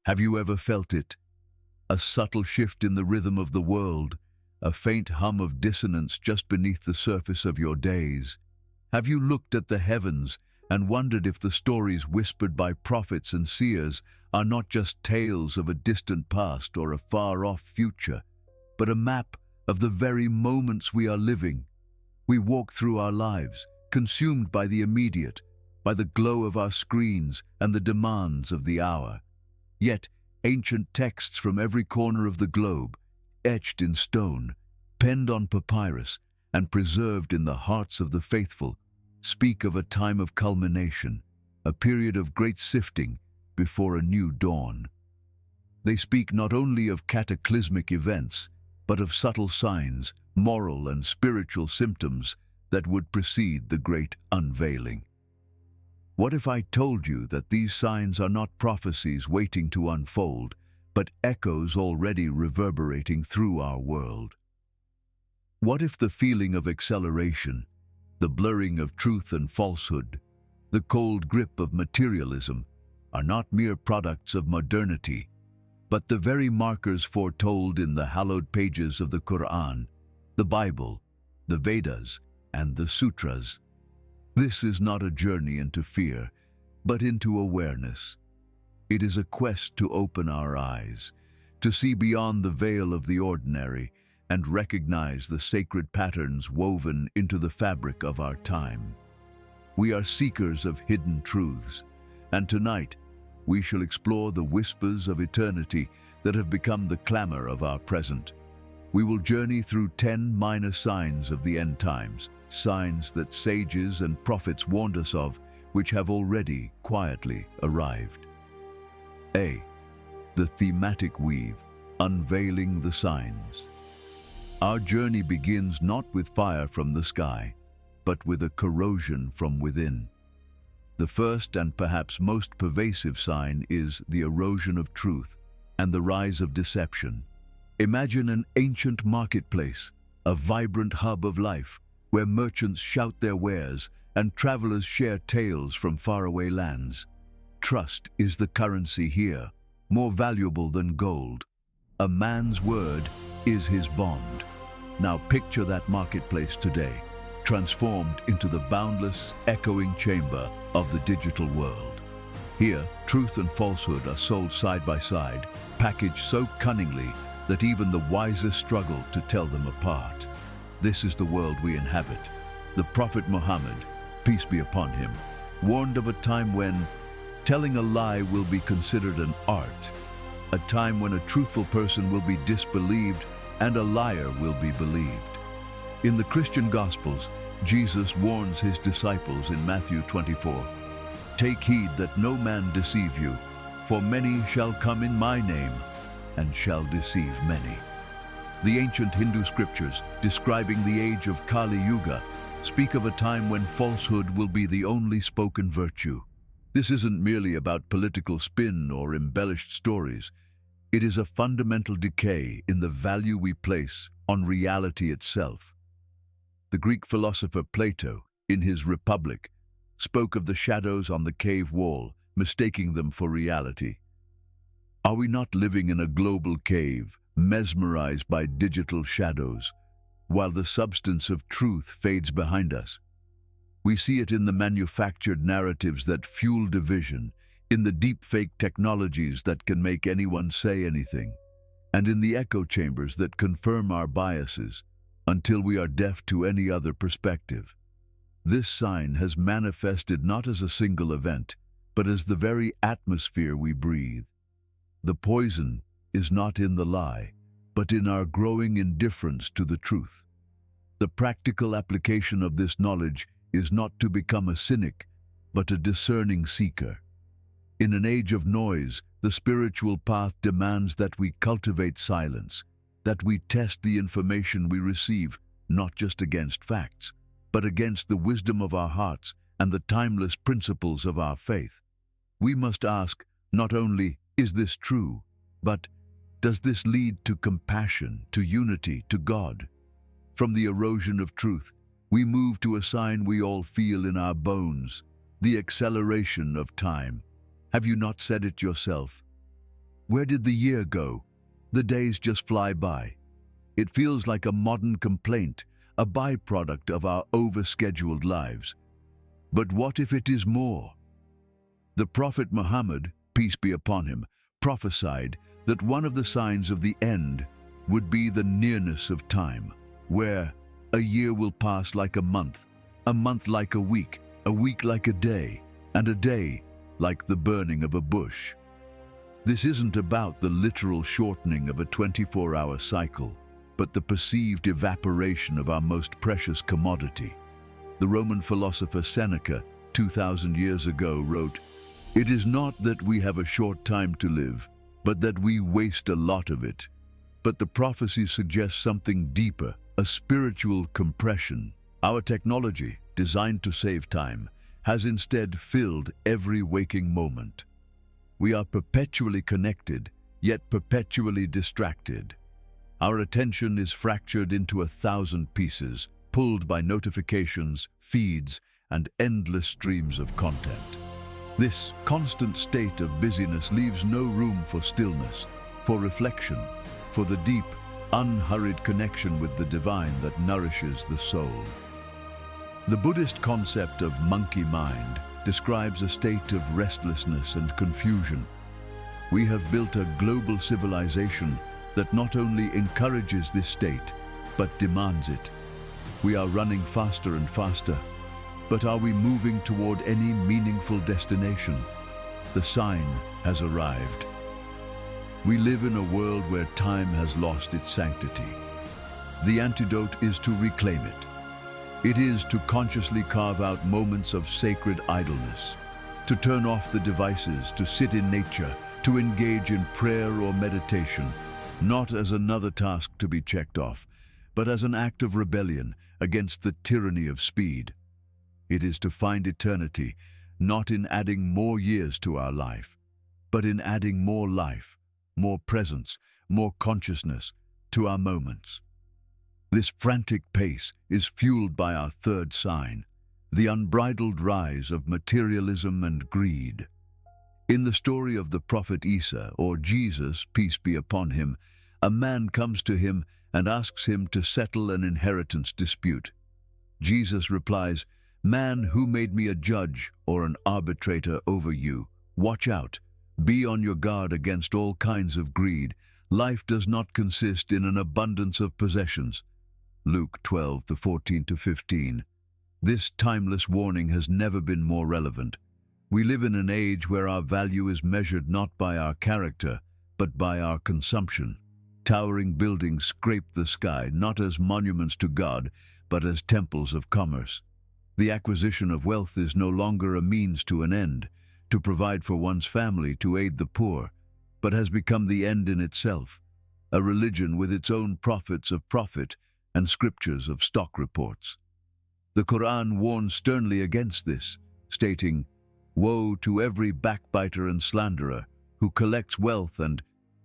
Have you ever felt it? A subtle shift in the rhythm of the world, a faint hum of dissonance just beneath the surface of your days. Have you looked at the heavens and wondered if the stories whispered by prophets and seers are not just tales of a distant past or a far-off future, but a map of the very moments we are living? We walk through our lives, consumed by the immediate, by the glow of our screens and the demands of the hour. Yet, ancient texts from every corner of the globe, etched in stone, penned on papyrus, and preserved in the hearts of the faithful, speak of a time of culmination, a period of great sifting before a new dawn. They speak not only of cataclysmic events, but of subtle signs, moral and spiritual symptoms that would precede the great unveiling. What if I told you that these signs are not prophecies waiting to unfold, but echoes already reverberating through our world? What if the feeling of acceleration, the blurring of truth and falsehood, the cold grip of materialism are not mere products of modernity, but the very markers foretold in the hallowed pages of the Quran, the Bible, the Vedas, and the Sutras? This is not a journey into fear, but into awareness. It is a quest to open our eyes, to see beyond the veil of the ordinary and recognize the sacred patterns woven into the fabric of our time. We are seekers of hidden truths, and tonight we shall explore the whispers of eternity that have become the clamor of our present. We will journey through 10 minor signs of the end times, signs that sages and prophets warned us of, which have already quietly arrived. A. The thematic weave, unveiling the signs. Our journey begins not with fire from the sky, but with a corrosion from within. The first and perhaps most pervasive sign is the erosion of truth and the rise of deception. Imagine an ancient marketplace, a vibrant hub of life, where merchants shout their wares and travelers share tales from faraway lands. Trust is the currency here, more valuable than gold. A man's word is his bond. Now picture that marketplace today, transformed into the boundless, echoing chamber of the digital world. Here, truth and falsehood are sold side by side, packaged so cunningly that even the wisest struggle to tell them apart. This is the world we inhabit. The Prophet Muhammad, peace be upon him, warned of a time when telling a lie will be considered an art, a time when a truthful person will be disbelieved and a liar will be believed. In the Christian Gospels, Jesus warns his disciples in Matthew 24, "Take heed that no man deceive you, for many shall come in my name and shall deceive many." The ancient Hindu scriptures, describing the age of Kali Yuga, speak of a time when falsehood will be the only spoken virtue. This isn't merely about political spin or embellished stories. It is a fundamental decay in the value we place on reality itself. The Greek philosopher Plato, in his Republic, spoke of the shadows on the cave wall, mistaking them for reality. Are we not living in a global cave, mesmerized by digital shadows, while the substance of truth fades behind us? We see it in the manufactured narratives that fuel division, in the deepfake technologies that can make anyone say anything, and in the echo chambers that confirm our biases until we are deaf to any other perspective. This sign has manifested not as a single event, but as the very atmosphere we breathe. The poison is not in the lie, but in our growing indifference to the truth. The practical application of this knowledge is not to become a cynic, but a discerning seeker. In an age of noise, the spiritual path demands that we cultivate silence, that we test the information we receive, not just against facts, but against the wisdom of our hearts and the timeless principles of our faith. We must ask, not only, is this true, but does this lead to compassion, to unity, to God? From the erosion of truth, we move to a sign we all feel in our bones, the acceleration of time. Have you not said it yourself? Where did the year go? The days just fly by. It feels like a modern complaint, a byproduct of our overscheduled lives. But what if it is more? The Prophet Muhammad, peace be upon him, prophesied that one of the signs of the end would be the nearness of time, where a year will pass like a month like a week like a day, and a day like the burning of a bush. This isn't about the literal shortening of a 24-hour cycle, but the perceived evaporation of our most precious commodity. The Roman philosopher Seneca, 2,000 years ago, wrote, "It is not that we have a short time to live, but that we waste a lot of it." But the prophecy suggests something deeper, a spiritual compression. Our technology, designed to save time, has instead filled every waking moment. We are perpetually connected, yet perpetually distracted. Our attention is fractured into 1,000 pieces, pulled by notifications, feeds, and endless streams of content. This constant state of busyness leaves no room for stillness, for reflection, for the deep, unhurried connection with the divine that nourishes the soul. The Buddhist concept of monkey mind describes a state of restlessness and confusion. We have built a global civilization that not only encourages this state, but demands it. We are running faster and faster, but are we moving toward any meaningful destination? The sign has arrived. We live in a world where time has lost its sanctity. The antidote is to reclaim it. It is to consciously carve out moments of sacred idleness, to turn off the devices, to sit in nature, to engage in prayer or meditation, not as another task to be checked off, but as an act of rebellion against the tyranny of speed. It is to find eternity, not in adding more years to our life, but in adding more life, more presence, more consciousness to our moments. This frantic pace is fueled by our third sign, the unbridled rise of materialism and greed. In the story of the prophet Isa, or Jesus, peace be upon him, a man comes to him and asks him to settle an inheritance dispute. Jesus replies, "Man, who made me a judge or an arbitrator over you? Watch out. Be on your guard against all kinds of greed. Life does not consist in an abundance of possessions." Luke 12:14-15. This timeless warning has never been more relevant. We live in an age where our value is measured not by our character, but by our consumption. Towering buildings scrape the sky, not as monuments to God, but as temples of commerce. The acquisition of wealth is no longer a means to an end, to provide for one's family, to aid the poor, but has become the end in itself, a religion with its own prophets of profit and scriptures of stock reports. The Quran warns sternly against this, stating, "Woe to every backbiter and slanderer who collects wealth and